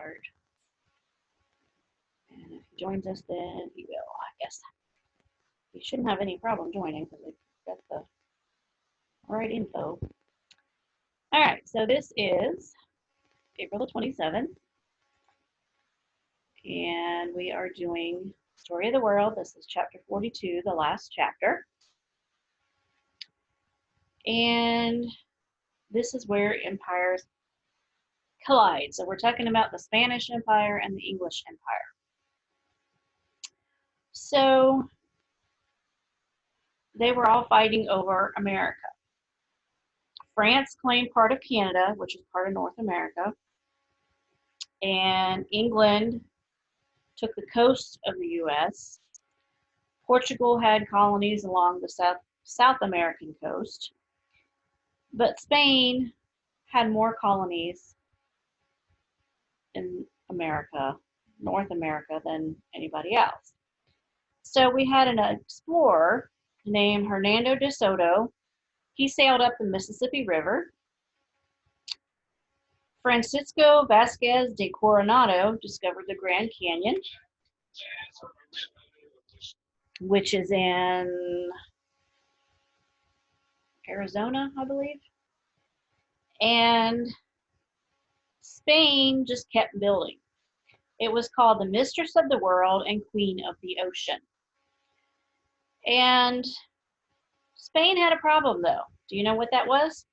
start. And if he joins us, then he will, I guess. He shouldn't have any problem joining because we've got the right info. All right, so this is April the 27th. And we are doing Story of the World. This is chapter 42, the last chapter. And this is where empires collide. So we're talking about the Spanish Empire and the English Empire. So they were all fighting over America. France claimed part of Canada, which is part of North America. And England took the coast of the U.S. Portugal had colonies along the South American coast. But Spain had more colonies in America, North America, than anybody else. So we had an explorer named Hernando de Soto. He sailed up the Mississippi River. Francisco Vasquez de Coronado discovered the Grand Canyon, which is in Arizona, I believe. And Spain just kept building. It was called the Mistress of the World and Queen of the Ocean. And Spain had a problem, though. Do you know what that was?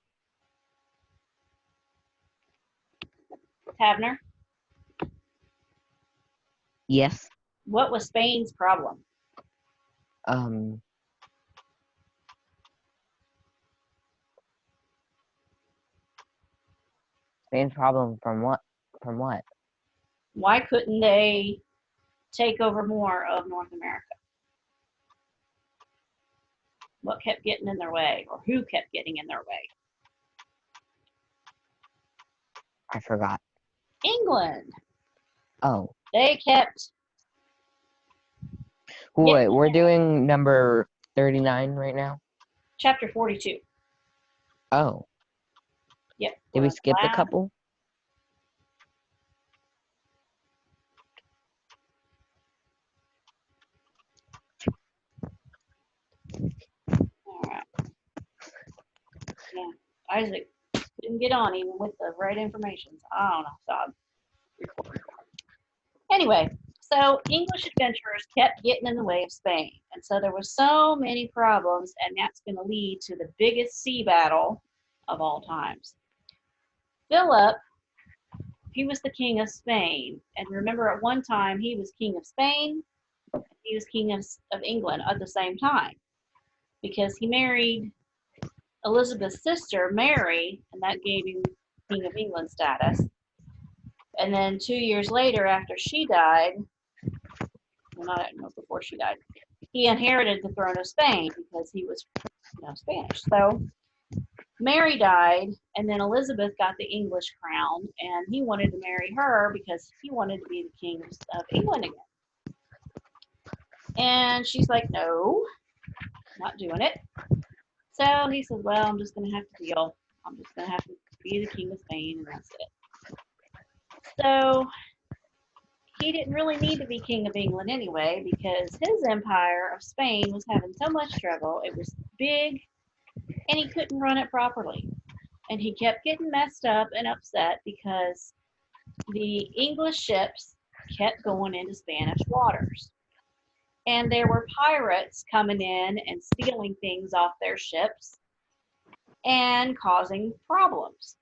Tavner? Yes. What was Spain's problem? Spain's problem from what? From what? Why couldn't they take over more of North America? What kept getting in their way, or who kept getting in their way? I forgot. England. Oh. They kept. Wait, we're doing number 39 right now? Chapter 42. Oh. Yep. Did we skip a couple? All right. Yeah. Isaac didn't get on even with the right information. So I don't know. So I'm recording. Anyway, so English adventurers kept getting in the way of Spain. And so there were so many problems, and that's going to lead to the biggest sea battle of all times. Philip, he was the king of Spain. And remember, at one time, he was king of Spain, and he was king of England at the same time, because he married Elizabeth's sister, Mary, and that gave him king of England status. And then 2 years later, after she died, before she died, he inherited the throne of Spain because he was, Spanish. So Mary died, and then Elizabeth got the English crown, and he wanted to marry her because he wanted to be the king of England again. And she's like, no, not doing it. So he said, well, I'm just going to have to deal. I'm just going to have to be the king of Spain, and that's it. So he didn't really need to be king of England anyway, because his empire of Spain was having so much trouble. It was big, and he couldn't run it properly. And he kept getting messed up and upset because the English ships kept going into Spanish waters. And there were pirates coming in and stealing things off their ships and causing problems.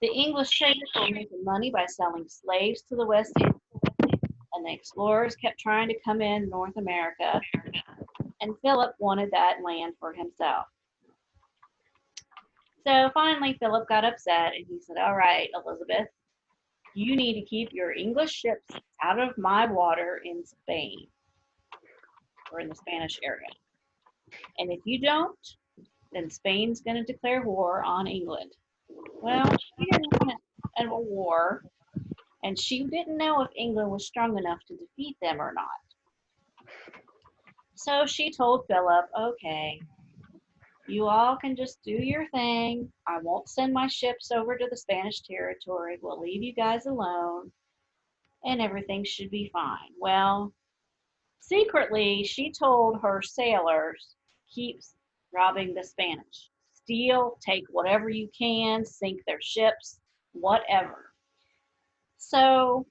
The English traders were making money by selling slaves to the West Indies, and the explorers kept trying to come in North America, and Philip wanted that land for himself. So finally, Philip got upset, and he said, all right, Elizabeth, you need to keep your English ships out of my water in Spain, or in the Spanish area. And if you don't, then Spain's going to declare war on England. Well, she didn't want a war, and she didn't know if England was strong enough to defeat them or not. So she told Philip, okay, You all can just do your thing. I won't send my ships over to the Spanish territory. We'll leave you guys alone and everything should be fine. Well, secretly, she told her sailors, keep robbing the Spanish. Steal, take whatever you can, sink their ships, whatever. So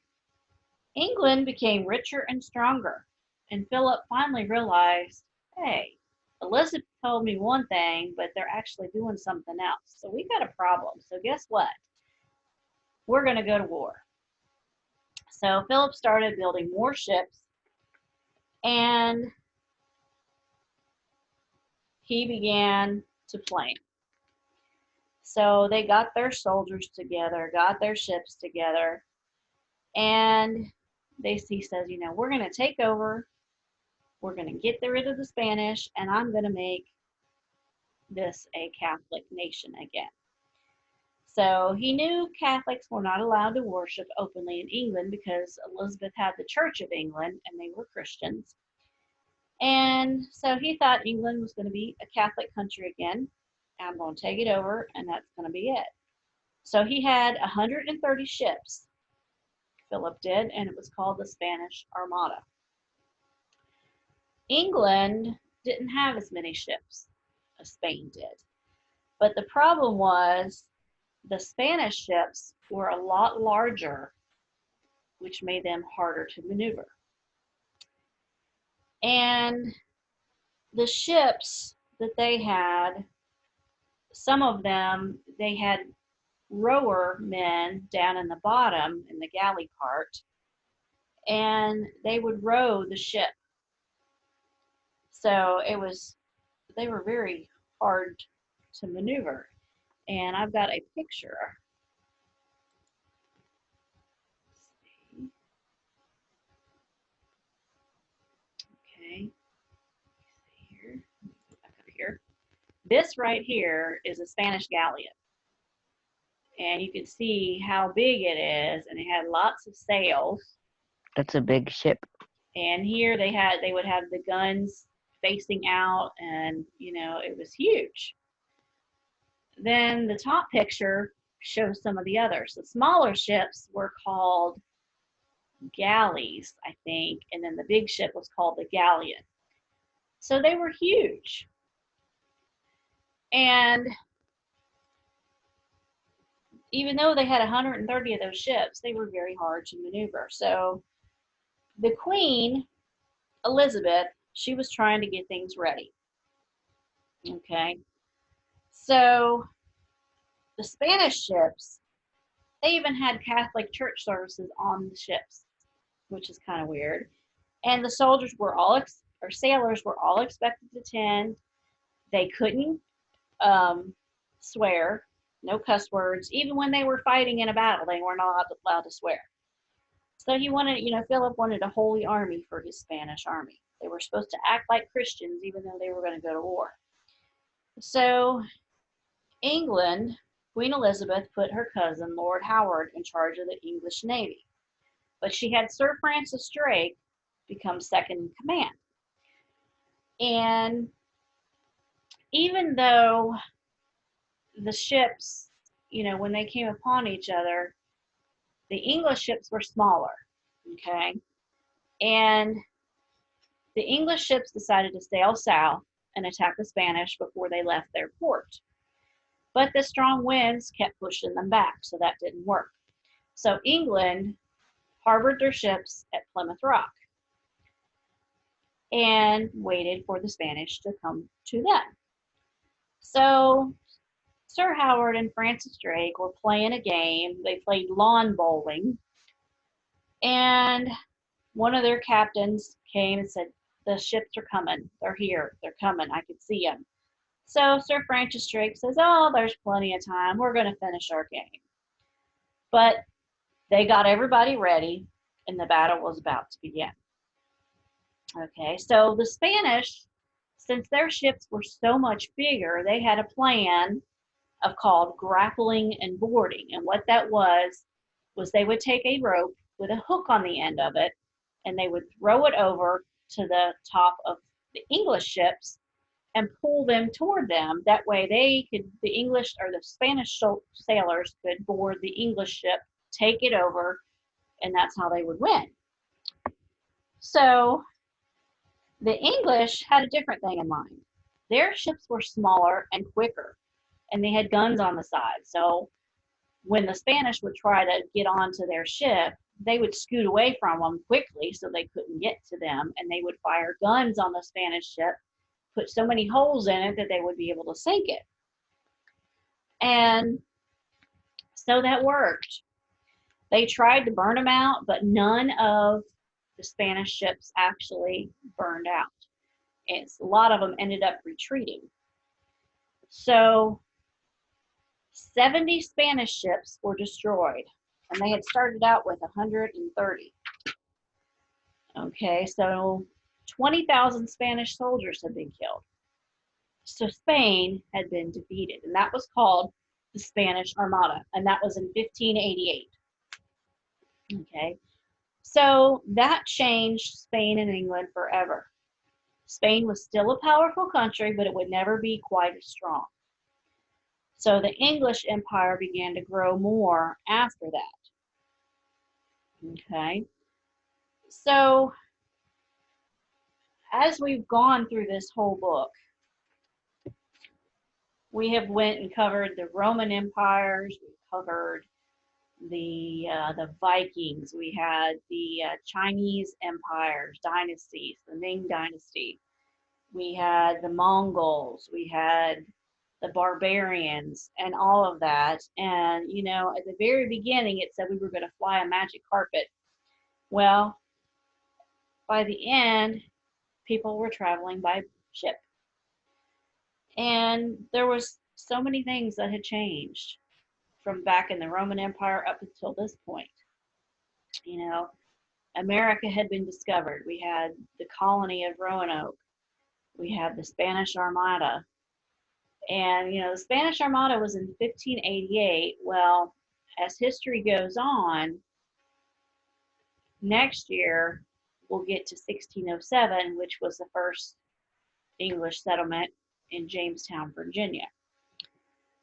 England became richer and stronger, and Philip finally realized, hey, Elizabeth told me one thing, but they're actually doing something else. So we got a problem. So guess what? We're going to go to war. So Philip started building more ships, and he began to plan. So they got their soldiers together, got their ships together, and he says, we're going to take over. We're going to get rid of the Spanish, and I'm going to make this a Catholic nation again. So he knew Catholics were not allowed to worship openly in England because Elizabeth had the Church of England and they were Christians. And so he thought England was going to be a Catholic country again. I'm going to take it over, and that's going to be it. So he had 130 ships, Philip did, and it was called the Spanish Armada. England didn't have as many ships as Spain did. But the problem was the Spanish ships were a lot larger, which made them harder to maneuver. And the ships that they had, some of them, they had rower men down in the bottom in the galley part, and they would row the ship. So they were very hard to maneuver. And I've got a picture. Okay, here, back up here. This right here is a Spanish galleon. And you can see how big it is, and it had lots of sails. That's a big ship. And here they would have the guns facing out, and it was huge. Then the top picture shows some of the others. The smaller ships were called galleys, I think, and then the big ship was called the galleon. So they were huge. And even though they had 130 of those ships, they were very hard to maneuver. So the Queen, Elizabeth, she was trying to get things ready. Okay. So the Spanish ships, they even had Catholic church services on the ships, which is kind of weird. And the soldiers were or sailors were all expected to attend. They couldn't swear, no cuss words. Even when they were fighting in a battle, they were not allowed to swear. So Philip wanted a holy army for his Spanish army. They were supposed to act like Christians even though they were going to go to war. So England, Queen Elizabeth put her cousin, Lord Howard, in charge of the English Navy. But she had Sir Francis Drake become second in command. And even though the ships, when they came upon each other, the English ships were smaller, okay? And the English ships decided to sail south and attack the Spanish before they left their port. But the strong winds kept pushing them back, so that didn't work. So England harbored their ships at Plymouth Rock and waited for the Spanish to come to them. So Sir Howard and Francis Drake were playing a game. They played lawn bowling. And one of their captains came and said, the ships are coming. They're here. They're coming. I can see them. So Sir Francis Drake says, oh, there's plenty of time. We're going to finish our game. But they got everybody ready, and the battle was about to begin. Okay, so the Spanish, since their ships were so much bigger, they had a plan called grappling and boarding. And what that was they would take a rope with a hook on the end of it, and they would throw it over to the top of the English ships, and pull them toward them. That way the English or the Spanish sailors could board the English ship, take it over, and that's how they would win. So the English had a different thing in mind. Their ships were smaller and quicker, and they had guns on the side. So when the Spanish would try to get onto their ship, they would scoot away from them quickly so they couldn't get to them, and they would fire guns on the Spanish ship, put so many holes in it that they would be able to sink it. And so that worked. They tried to burn them out, but none of the Spanish ships actually burned out. And a lot of them ended up retreating. So 70 Spanish ships were destroyed, and they had started out with 130. Okay, so 20,000 Spanish soldiers had been killed. So Spain had been defeated, and that was called the Spanish Armada, and that was in 1588. Okay, so that changed Spain and England forever. Spain was still a powerful country, but it would never be quite as strong. So the English Empire began to grow more after that. Okay, so as we've gone through this whole book, we have went and covered the Roman empires, we covered the Vikings, we had the Chinese empires, dynasties, the Ming dynasty, we had the Mongols, we had the barbarians, and all of that. And you know, at the very beginning, it said we were going to fly a magic carpet. Well, by the end, people were traveling by ship, and there was so many things that had changed from back in the Roman Empire up until this point. You know, America had been discovered. We had the colony of Roanoke. We had the Spanish Armada. And, you know, the Spanish Armada was in 1588. Well, as history goes on, next year we'll get to 1607, which was the first English settlement in Jamestown, Virginia.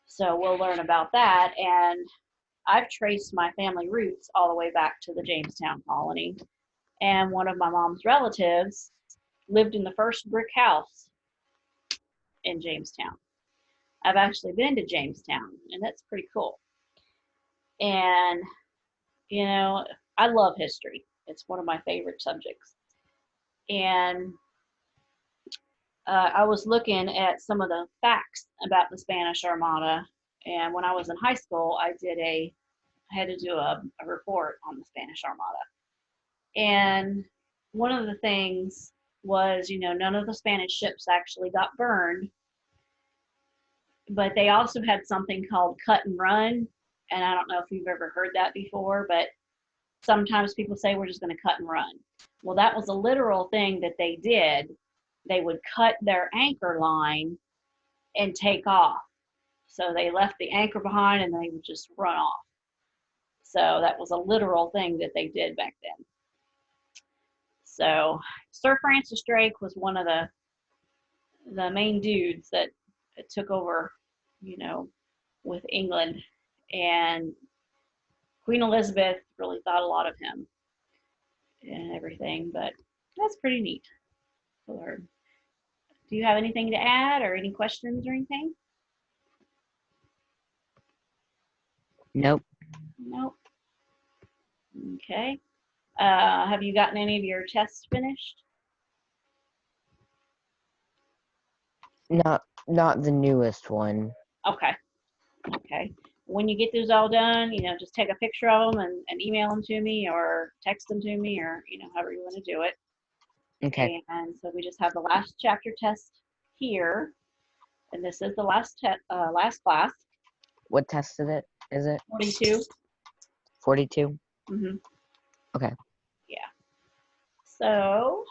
So we'll learn about that. And I've traced my family roots all the way back to the Jamestown colony. And one of my mom's relatives lived in the first brick house in Jamestown. I've actually been to Jamestown, and that's pretty cool. And, you know, I love history. It's one of my favorite subjects. And I was looking at some of the facts about the Spanish Armada. And when I was in high school, I had to do a report on the Spanish Armada. And one of the things was, you know, none of the Spanish ships actually got burned, but they also had something called cut and run. And I don't know if you've ever heard that before, but sometimes people say we're just going to cut and run. Well, that was a literal thing that they did. They would cut their anchor line and take off. So they left the anchor behind and they would just run off. So that was a literal thing that they did back then. So Sir Francis Drake was one of the main dudes that took over, you know, with England. And Queen Elizabeth really thought a lot of him and everything, but that's pretty neat. Do you have anything to add or any questions or anything? Nope. Nope. Okay. Have you gotten any of your tests finished? Not the newest one. Okay. Okay. When you get those all done, you know, just take a picture of them and email them to me or text them to me or, you know, however you want to do it. Okay. And so we just have the last chapter test here. And this is the last class. What test is it? 42. 42? Mm-hmm. Okay. Yeah. So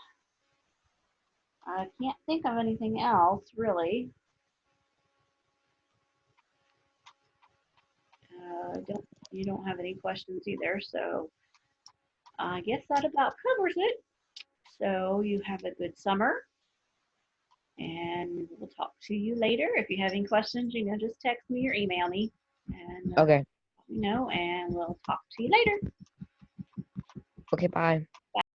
I can't think of anything else really. You don't have any questions either, so I guess that about covers it. So you have a good summer, And we'll talk to you later. If you have any questions, just text me or email me. And Okay. and we'll talk to you later. Okay, bye.